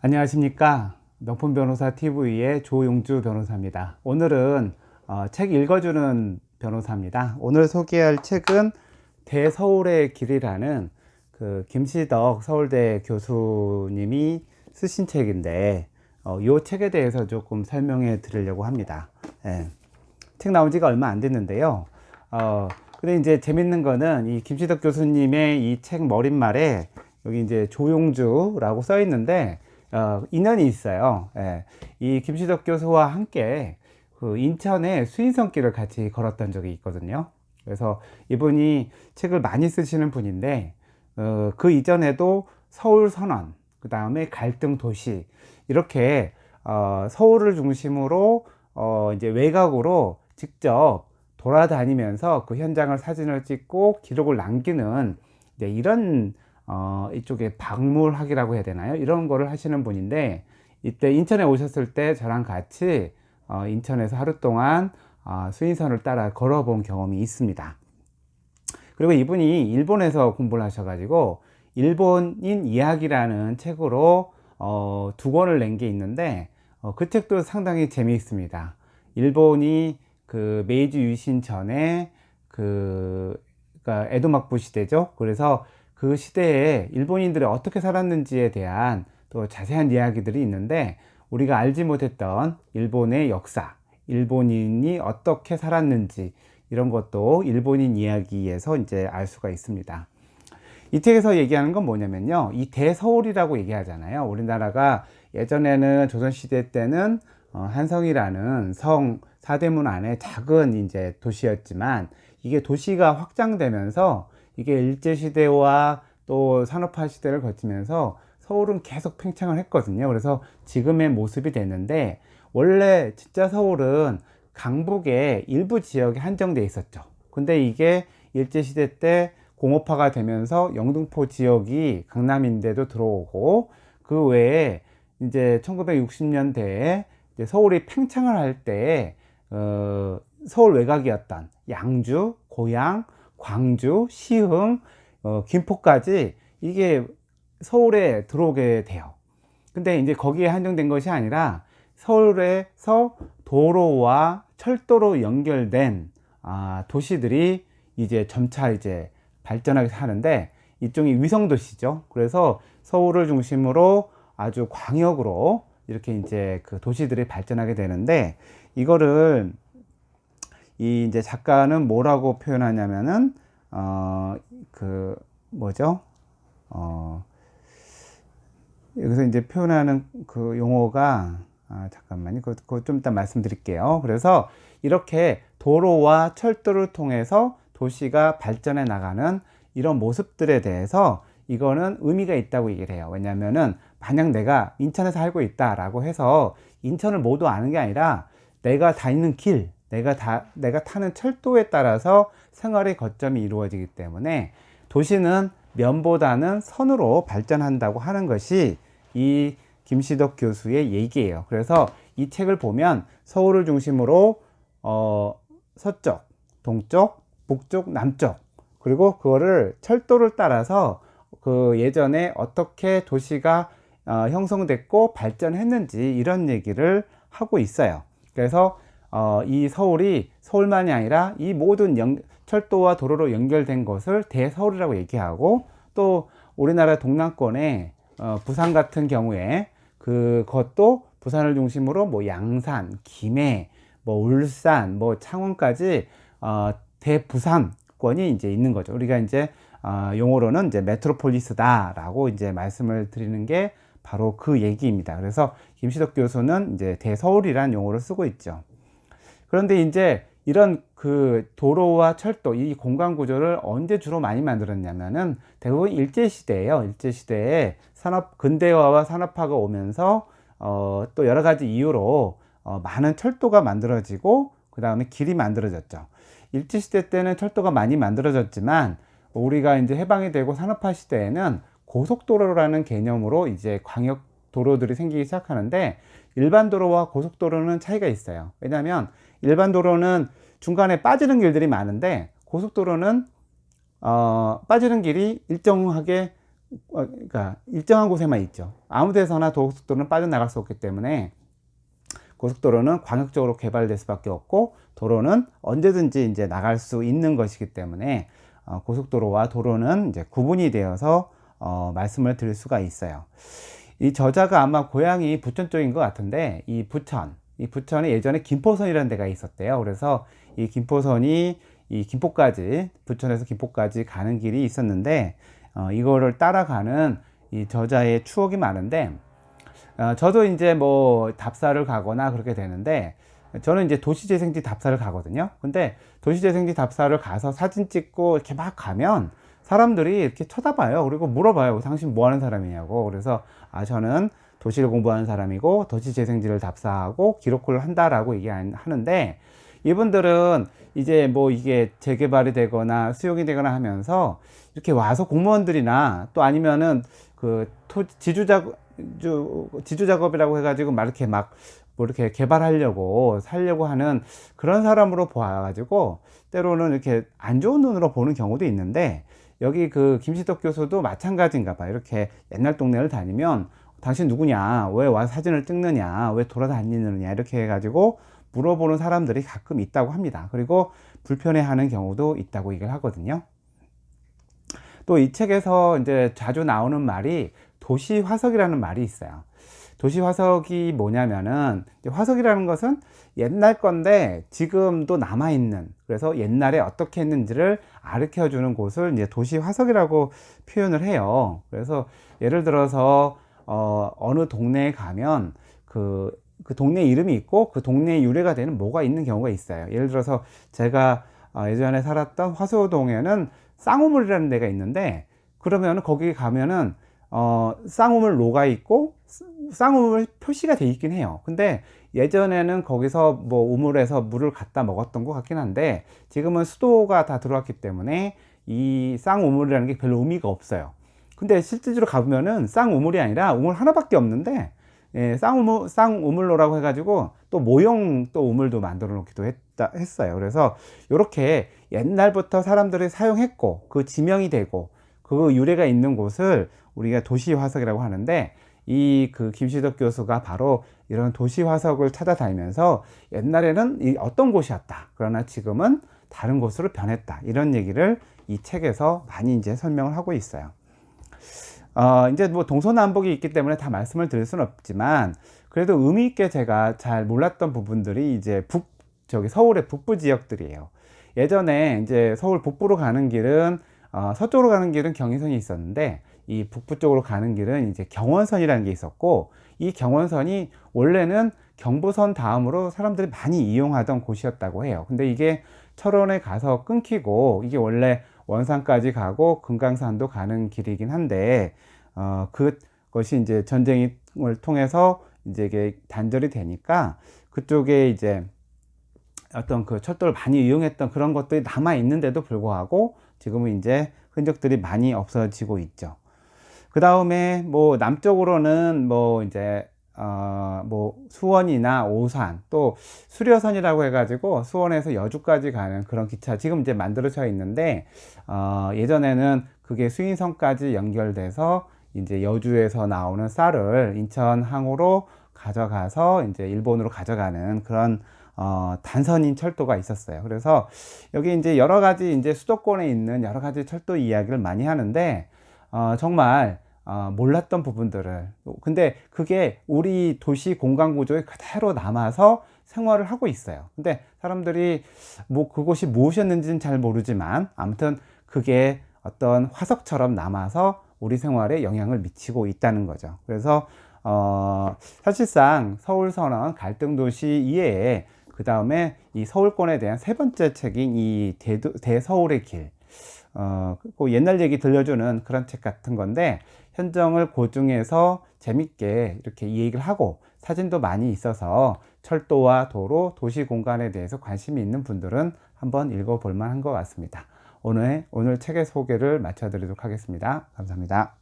안녕하십니까. 명품 변호사 TV의 조용주 변호사입니다. 오늘은 책 읽어주는 변호사입니다. 오늘 소개할 책은 대서울의 길이라는 그 김시덕 서울대 교수님이 쓰신 책인데 이 책에 대해서 조금 설명해 드리려고 합니다. 예, 책 나온 지가 얼마 안 됐는데요. 근데 이제 재밌는 거는 이 김시덕 교수님의 이 책 머릿말에 여기 이제 조용주라고 써 있는데 인연이 있어요. 예. 이 김시덕 교수와 함께 그 인천에 수인선길을 같이 걸었던 적이 있거든요. 그래서 이분이 책을 많이 쓰시는 분인데 그 이전에도 서울 선언, 그 다음에 갈등 도시 이렇게 서울을 중심으로 이제 외곽으로 직접 돌아다니면서 그 현장을 사진을 찍고 기록을 남기는 이제 이런 이쪽에 박물학이라고 해야 되나요? 이런 거를 하시는 분인데 이때 인천에 오셨을 때 저랑 같이 인천에서 하루 동안 수인선을 따라 걸어본 경험이 있습니다. 그리고 이분이 일본에서 공부를 하셔가지고 일본인 이야기라는 책으로 두 권을 낸 게 있는데 그 책도 상당히 재미있습니다. 일본이 그 메이지 유신 전에 그러니까 에도막부 시대죠. 그래서 그 시대에 일본인들이 어떻게 살았는지에 대한 또 자세한 이야기들이 있는데 우리가 알지 못했던 일본의 역사, 일본인이 어떻게 살았는지 이런 것도 일본인 이야기에서 이제 알 수가 있습니다. 이 책에서 얘기하는 건 뭐냐면요. 이 대서울이라고 얘기하잖아요. 우리나라가 예전에는 조선시대 때는 한성이라는 성 사대문 안에 작은 이제 도시였지만 이게 도시가 확장되면서 이게 일제시대와 또 산업화 시대를 거치면서 서울은 계속 팽창을 했거든요. 그래서 지금의 모습이 됐는데 원래 진짜 서울은 강북의 일부 지역에 한정돼 있었죠. 근데 이게 일제시대 때 공업화가 되면서 영등포 지역이 강남인데도 들어오고 그 외에 이제 1960년대에 이제 서울이 팽창을 할 때 서울 외곽이었던 양주, 고양, 광주, 시흥, 김포까지 이게 서울에 들어오게 돼요. 근데 이제 거기에 한정된 것이 아니라 서울에서 도로와 철도로 연결된 도시들이 이제 점차 이제 발전하게 하는데 일종의 위성 도시죠. 그래서 서울을 중심으로 아주 광역으로 이렇게 이제 그 도시들이 발전하게 되는데 이거를 이 이제 작가는 뭐라고 표현하냐면은 그 뭐죠? 여기서 이제 표현하는 그 용어가 잠깐만요. 그거 좀 이따 말씀드릴게요. 그래서 이렇게 도로와 철도를 통해서 도시가 발전해 나가는 이런 모습들에 대해서 이거는 의미가 있다고 얘기를 해요. 왜냐면은 만약 내가 인천에 살고 있다라고 해서 인천을 모두 아는 게 아니라 내가 다니는 길, 내가 타는 철도에 따라서 생활의 거점이 이루어지기 때문에 도시는 면보다는 선으로 발전한다고 하는 것이 이 김시덕 교수의 얘기예요. 그래서 이 책을 보면 서울을 중심으로 서쪽, 동쪽, 북쪽, 남쪽 그리고 그거를 철도를 따라서 그 예전에 어떻게 도시가 형성됐고 발전했는지 이런 얘기를 하고 있어요. 그래서 이 서울이 서울만이 아니라 이 모든 철도와 도로로 연결된 것을 대서울이라고 얘기하고 또 우리나라 동남권에 부산 같은 경우에 그것도 부산을 중심으로 뭐 양산, 김해, 뭐 울산, 뭐 창원까지 대부산권이 이제 있는 거죠. 우리가 이제 용어로는 이제 메트로폴리스다라고 이제 말씀을 드리는 게 바로 그 얘기입니다. 그래서 김시덕 교수는 이제 대서울이라는 용어를 쓰고 있죠. 그런데 이제 이런 그 도로와 철도 이 공간 구조를 언제 주로 많이 만들었냐면은 대부분 일제시대예요. 일제시대에 근대화와 산업화가 오면서 또 여러 가지 이유로 많은 철도가 만들어지고 그 다음에 길이 만들어졌죠. 일제시대 때는 철도가 많이 만들어졌지만 우리가 이제 해방이 되고 산업화 시대에는 고속도로라는 개념으로 이제 광역 도로들이 생기기 시작하는데 일반 도로와 고속도로는 차이가 있어요. 왜냐하면 일반 도로는 중간에 빠지는 길들이 많은데 고속도로는 빠지는 길이 일정하게 그러니까 일정한 곳에만 있죠. 아무 데서나 고속도로는 빠져나갈 수 없기 때문에 고속도로는 광역적으로 개발될 수밖에 없고, 도로는 언제든지 이제 나갈 수 있는 것이기 때문에 고속도로와 도로는 이제 구분이 되어서 말씀을 드릴 수가 있어요. 이 저자가 아마 고향이 부천 쪽인 것 같은데, 이 부천에 예전에 김포선이라는 데가 있었대요. 그래서 이 김포선이 이 김포까지, 부천에서 김포까지 가는 길이 있었는데, 이거를 따라가는 이 저자의 추억이 많은데, 저도 이제 뭐 답사를 가거나 그렇게 되는데, 저는 이제 도시재생지 답사를 가거든요. 근데 도시재생지 답사를 가서 사진 찍고 이렇게 막 가면 사람들이 이렇게 쳐다봐요. 그리고 물어봐요. 당신 뭐 하는 사람이냐고. 그래서 저는 도시를 공부하는 사람이고 도시재생지를 답사하고 기록을 한다라고 얘기하는데, 이분들은 이제 뭐 이게 재개발이 되거나 수용이 되거나 하면서 이렇게 와서 공무원들이나 또 아니면은 그 지주 작업이라고 해가지고 막 이렇게 막 뭐 이렇게 개발하려고 살려고 하는 그런 사람으로 보아가지고 때로는 이렇게 안 좋은 눈으로 보는 경우도 있는데, 여기 그 김시덕 교수도 마찬가지인가 봐요. 이렇게 옛날 동네를 다니면 당신 누구냐, 왜 와서 사진을 찍느냐, 왜 돌아다니느냐 이렇게 해가지고 물어보는 사람들이 가끔 있다고 합니다. 그리고 불편해하는 경우도 있다고 얘기를 하거든요. 또 이 책에서 이제 자주 나오는 말이 도시 화석이라는 말이 있어요. 도시 화석이 뭐냐면은, 화석이라는 것은 옛날 건데 지금도 남아있는, 그래서 옛날에 어떻게 했는지를 가르쳐 주는 곳을 이제 도시 화석이라고 표현을 해요. 그래서 예를 들어서 어느 동네에 가면 그 동네 이름이 있고 그 동네의 유래가 되는 뭐가 있는 경우가 있어요. 예를 들어서 제가 예전에 살았던 화수동에는 쌍우물이라는 데가 있는데, 그러면 거기 가면은 쌍우물 로가 있고 쌍우물 표시가 돼 있긴 해요. 근데 예전에는 거기서 뭐 우물에서 물을 갖다 먹었던 것 같긴 한데, 지금은 수도가 다 들어왔기 때문에 이 쌍우물이라는 게 별로 의미가 없어요. 근데 실제로 가보면은 쌍우물이 아니라 우물 하나밖에 없는데, 쌍우물로라고 해가지고 또 모형 또 우물도 만들어 놓기도 했어요. 그래서 이렇게 옛날부터 사람들이 사용했고 그 지명이 되고 그 유래가 있는 곳을 우리가 도시 화석이라고 하는데, 이 그 김시덕 교수가 바로 이런 도시 화석을 찾아다니면서 옛날에는 이 어떤 곳이었다, 그러나 지금은 다른 곳으로 변했다, 이런 얘기를 이 책에서 많이 이제 설명을 하고 있어요. 이제 뭐 동서남북이 있기 때문에 다 말씀을 드릴 수는 없지만, 그래도 의미 있게 제가 잘 몰랐던 부분들이 이제 서울의 북부 지역들이에요. 예전에 이제 서울 북부로 가는 길은 서쪽으로 가는 길은 경의선이 있었는데, 이 북부 쪽으로 가는 길은 이제 경원선이라는 게 있었고, 이 경원선이 원래는 경부선 다음으로 사람들이 많이 이용하던 곳이었다고 해요. 근데 이게 철원에 가서 끊기고, 이게 원래 원산까지 가고 금강산도 가는 길이긴 한데, 그것이 이제 전쟁을 통해서 이제 이게 단절이 되니까 그쪽에 이제 어떤 그 철도를 많이 이용했던 그런 것들이 남아 있는데도 불구하고 지금은 이제 흔적들이 많이 없어지고 있죠. 그 다음에 뭐 남쪽으로는 뭐 이제 뭐 수원이나 오산, 또 수려선이라고 해가지고 수원에서 여주까지 가는 그런 기차 지금 이제 만들어져 있는데, 예전에는 그게 수인선까지 연결돼서 이제 여주에서 나오는 쌀을 인천항으로 가져가서 이제 일본으로 가져가는 그런 단선인 철도가 있었어요. 그래서 여기 이제 여러 가지 이제 수도권에 있는 여러 가지 철도 이야기를 많이 하는데, 정말 몰랐던 부분들을, 근데 그게 우리 도시 공간 구조에 그대로 남아서 생활을 하고 있어요. 근데 사람들이 뭐 그곳이 무엇이었는지는 잘 모르지만 아무튼 그게 어떤 화석처럼 남아서 우리 생활에 영향을 미치고 있다는 거죠. 그래서 사실상 서울선언 갈등도시 이외에 그 다음에 이 서울권에 대한 세 번째 책인 이 대서울의 길, 그 옛날 얘기 들려주는 그런 책 같은 건데, 현정을 고증해서 재밌게 이렇게 이 얘기를 하고 사진도 많이 있어서 철도와 도로, 도시 공간에 대해서 관심이 있는 분들은 한번 읽어볼 만한 것 같습니다. 오늘 책의 소개를 마쳐드리도록 하겠습니다. 감사합니다.